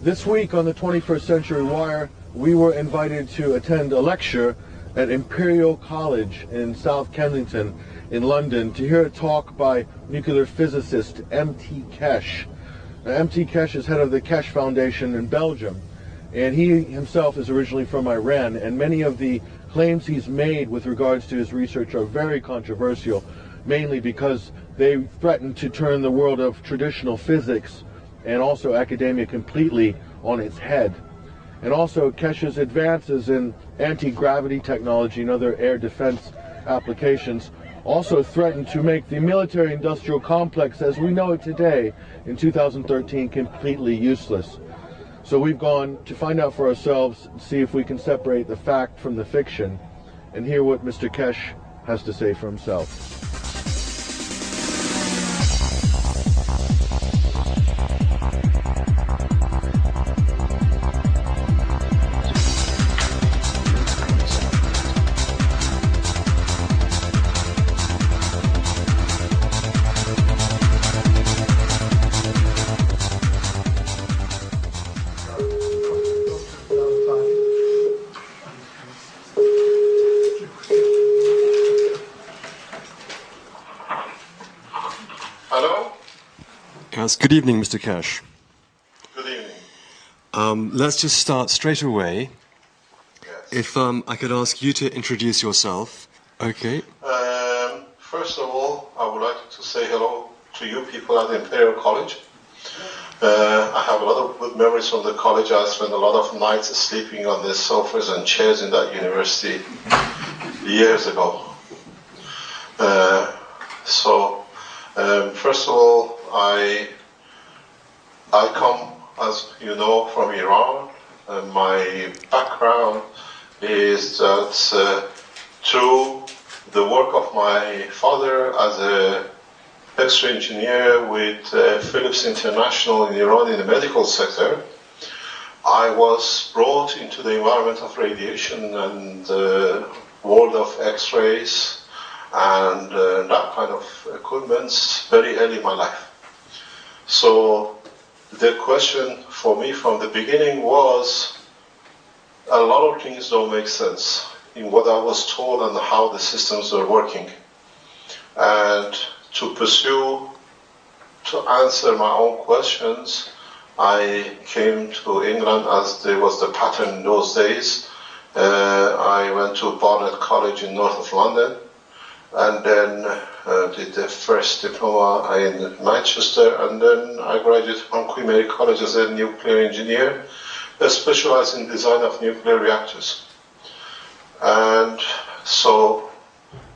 This week on the 21st Century Wire, we were invited to attend a lecture at Imperial College in South Kensington in London to hear a talk by nuclear physicist M.T. Keshe. Now, M.T. Keshe is head of the Keshe Foundation in Belgium, and he himself is originally from Iran, and many of the claims he's made with regards to his research are very controversial, mainly because they threaten to turn the world of traditional physics and also academia completely on its head. And also Keshe's advances in anti-gravity technology and other air defense applications also threaten to make the military-industrial complex as we know it today in 2013 completely useless. So we've gone to find out for ourselves, see if we can separate the fact from the fiction, and hear what Mr. Keshe has to say for himself. Hello? Yes, good evening, Mr. Keshe. Good evening. Let's just start straight away. Yes. If I could ask you to introduce yourself. Okay. First of all, I would like to say hello to you people at Imperial College. I have a lot of good memories from the college. I spent a lot of nights sleeping on the sofas and chairs in that university years ago. First of all, I come, as you know, from Iran. My background is that through the work of my father as an X-ray engineer with Philips International in Iran in the medical sector, I was brought into the environment of radiation and the world of X-rays and that kind of equipment very early in my life. So the question for me from the beginning was, a lot of things don't make sense in what I was told and how the systems were working. And to pursue, to answer my own questions, I came to England as there was the pattern in those days. I went to Barnet College in north of London, and then did the first diploma in Manchester, and then I graduated from Queen Mary College as a nuclear engineer, specialized in design of nuclear reactors. And so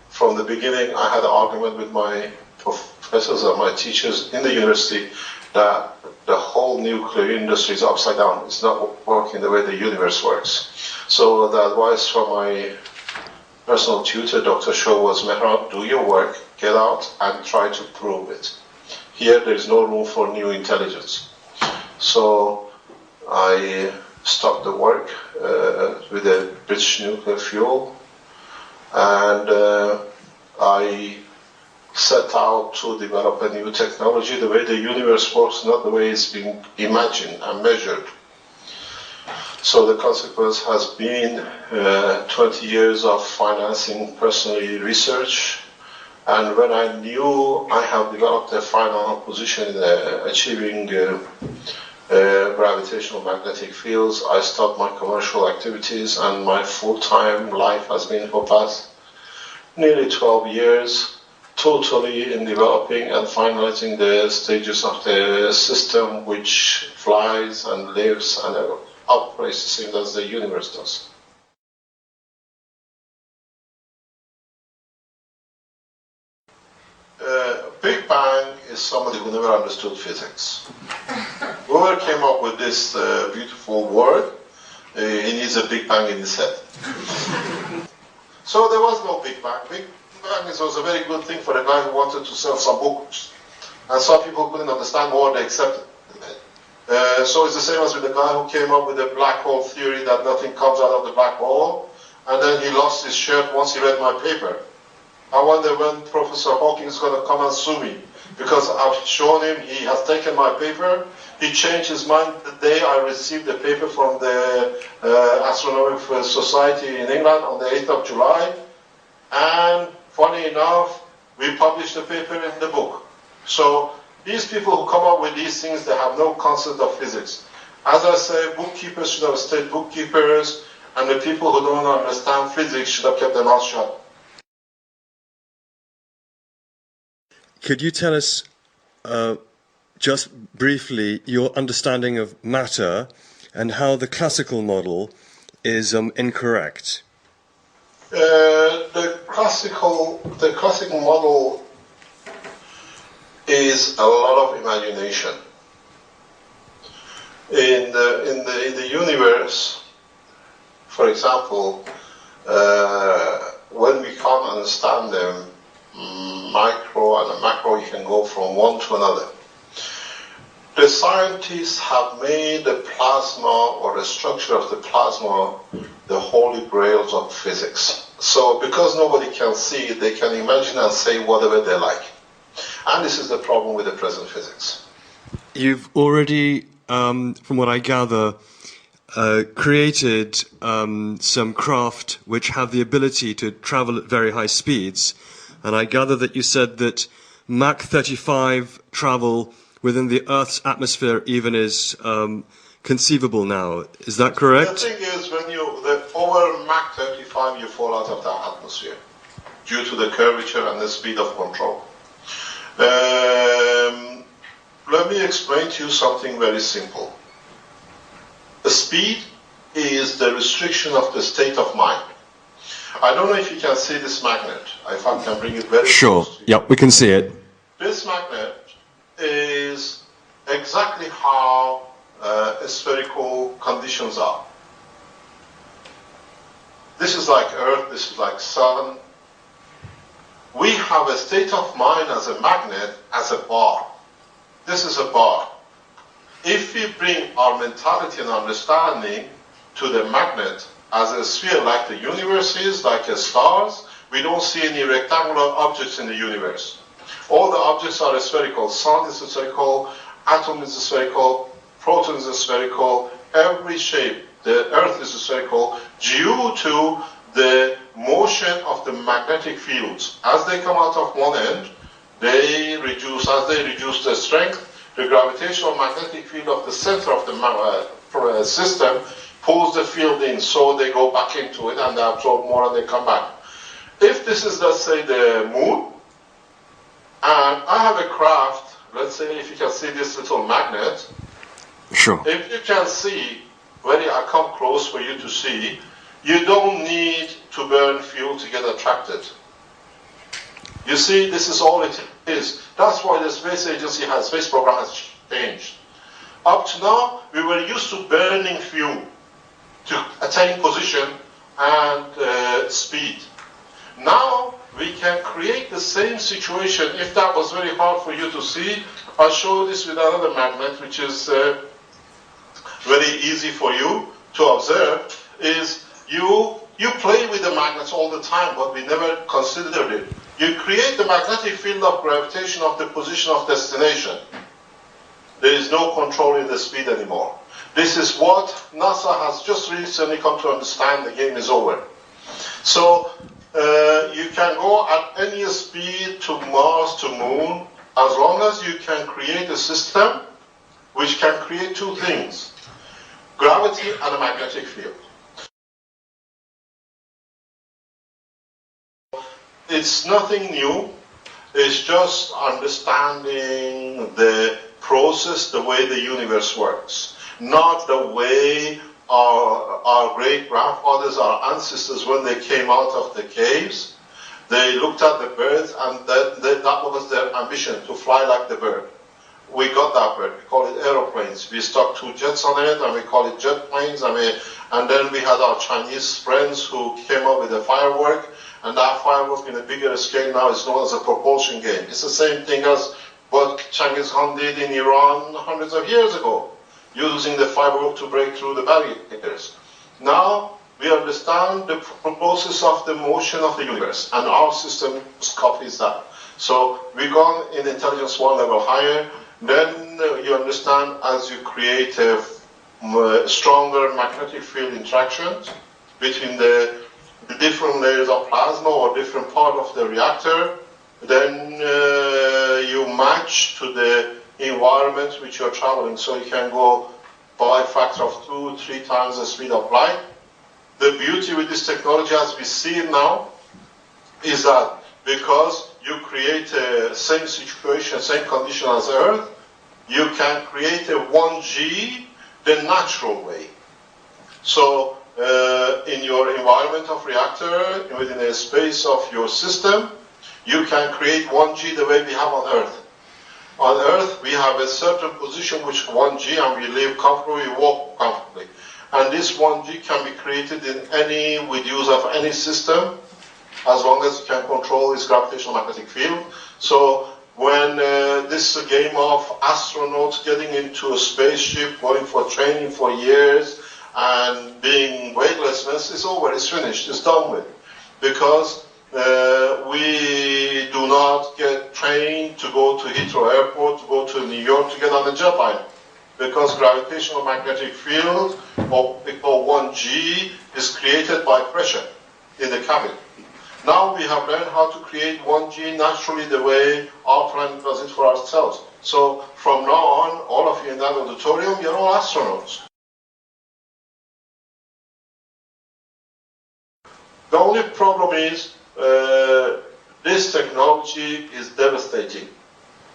from the beginning I had an argument with my professors and my teachers in the university that the whole nuclear industry is upside down. It's not working the way the universe works. So the advice from my personal tutor, Dr. Shaw, was, Mehran, do your work, get out and try to prove it. Here there is no room for new intelligence. So I stopped the work with the British nuclear fuel, and I set out to develop a new technology, the way the universe works, not the way it's being imagined and measured. So the consequence has been 20 years of financing personally research, and when I knew I have developed a final position in achieving gravitational magnetic fields, I stopped my commercial activities, and my full-time life has been for past nearly 12 years, totally in developing and finalizing the stages of the system which flies and lives and operates the same as the universe does. Big Bang is somebody who never understood physics. Whoever came up with this beautiful word, he needs a Big Bang in his head. So there was no Big Bang. Big Bang was a very good thing for a guy who wanted to sell some books. And some people couldn't understand more, they accepted it. So it's the same as with the guy who came up with the black hole theory that nothing comes out of the black hole, and then he lost his shirt once he read my paper. I wonder when Professor Hawking is going to come and sue me because I've shown him, he has taken my paper. He changed his mind the day I received the paper from the Astronomical Society in England on the 8th of July. And funny enough, we published the paper in the book. So these people who come up with these things, they have no concept of physics. As I say, bookkeepers should have stayed bookkeepers, and the people who don't understand physics should have kept their mouth shut. Could you tell us, just briefly, your understanding of matter and how the classical model is incorrect? The classical model is a lot of imagination. In the universe, for example, when we can't understand them, micro and macro, you can go from one to another. The scientists have made the plasma, or the structure of the plasma, the holy grails of physics. So because nobody can see it, they can imagine and say whatever they like. And this is the problem with the present physics. You've already, from what I gather, created some craft which have the ability to travel at very high speeds. And I gather that you said that Mach 35 travel within the Earth's atmosphere even is conceivable now. Is that correct? The thing is, when over Mach 35, you fall out of the atmosphere due to the curvature and the speed of control. Let me explain to you something very simple. The speed is the restriction of the state of mind. I don't know if you can see this magnet. If I can bring it very Sure. close to you. Yep, we can see it. This magnet is exactly how spherical conditions are. This is like Earth, this is like Sun. We have a state of mind as a magnet, as a bar. This is a bar. If we bring our mentality and understanding to the magnet as a sphere, like the universe is, like the stars, we don't see any rectangular objects in the universe. All the objects are spherical. Sun is spherical, atom is spherical, protons is spherical, every shape. The Earth is spherical due to the motion of the magnetic fields. As they come out of one end, they reduce. As they reduce the strength, the gravitational magnetic field of the center of the system pulls the field in, so they go back into it and they absorb more and they come back. If this is, let's say, the moon, and I have a craft, let's say if you can see this little magnet, Sure. if you can see, when I come close for you to see, you don't need to burn fuel to get attracted. You see, this is all it is. That's why the space agency space program has changed. Up to now, we were used to burning fuel to attain position and speed. Now, we can create the same situation. If that was very hard for you to see, I'll show this with another magnet, which is very easy for you to observe, is you play with the magnets all the time, but we never considered it. You create the magnetic field of gravitation of the position of destination. There is no control in the speed anymore. This is what NASA has just recently come to understand. The game is over. So you can go at any speed to Mars, to Moon, as long as you can create a system which can create two things: gravity and a magnetic field. It's nothing new. It's just understanding the process, the way the universe works, not the way our great-grandfathers, our ancestors, when they came out of the caves, they looked at the birds and that was their ambition, to fly like the bird. We got that bird. We call it aeroplanes. We stuck two jets on it and we call it jet planes. And then we had our Chinese friends who came up with a firework, and that firework in a bigger scale now is known as a propulsion game. It's the same thing as what Genghis Khan did in Iran hundreds of years ago, using the firework to break through the barriers. Now we understand the process of the motion of the universe, and our system copies that. So we gone in intelligence one level higher. Then you understand as you create a stronger magnetic field interactions between the different layers of plasma or different part of the reactor, then you match to the environment which you're traveling. So you can go by a factor of 2-3 times the speed of light. The beauty with this technology as we see it now is that because you create the same situation, same condition as Earth, you can create a 1G the natural way. So in your environment of reactor, within a space of your system, you can create 1G the way we have on Earth. On Earth, we have a certain position which 1G, and we live comfortably, we walk comfortably. And this 1G can be created in any, with use of any system, as long as you can control its gravitational magnetic field. So when this game of astronauts getting into a spaceship, going for training for years, and being weightlessness is over, it's finished, it's done with. Because we do not get trained to go to Heathrow Airport, to go to New York to get on the jet line. Because gravitational magnetic field, or we call 1G, is created by pressure in the cabin. Now we have learned how to create 1G naturally the way our planet does it for ourselves. So from now on, all of you in that auditorium, you're all astronauts. The only problem is this technology is devastating.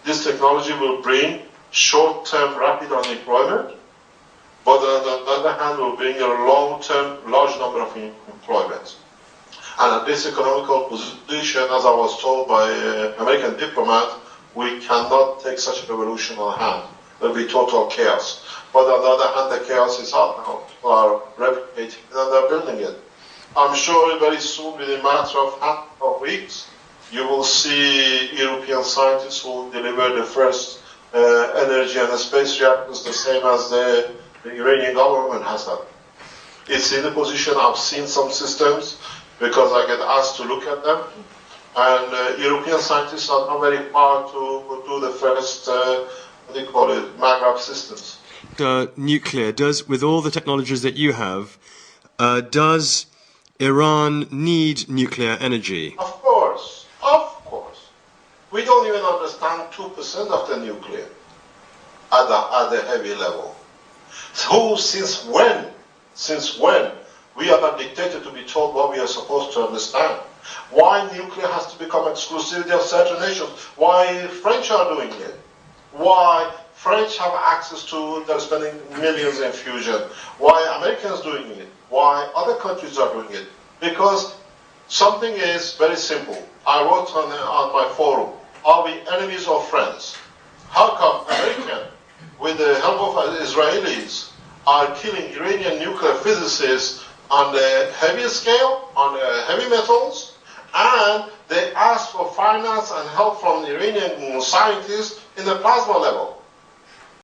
This technology will bring short-term rapid unemployment, but on the other hand will bring a long-term large number of employment. And at this economical position, as I was told by an American diplomat, we cannot take such a revolution on hand. There will be total chaos. But on the other hand, the chaos is out now. People are replicating it and they're building it. I'm sure very soon, within a matter of weeks, you will see European scientists who will deliver the first energy and the space reactors the same as the Iranian government has done. It's in the position, I've seen some systems because I get asked to look at them, and European scientists are not very far to do the first, what do you call it, magravity systems. Nuclear, with all the technologies that you have, does Iran need nuclear energy? Of course, of course. We don't even understand 2% of the nuclear at a heavy level. So since when we are not dictated to be told what we are supposed to understand? Why nuclear has to become exclusivity of certain nations? Why French are doing it? Why French have access to, they're spending millions in fusion? Why Americans doing it? Why other countries are doing it? Because something is very simple. I wrote on my forum, are we enemies or friends? How come American, with the help of Israelis, are killing Iranian nuclear physicists on the heavy scale, on the heavy metals, and they ask for finance and help from the Iranian scientists in the plasma level?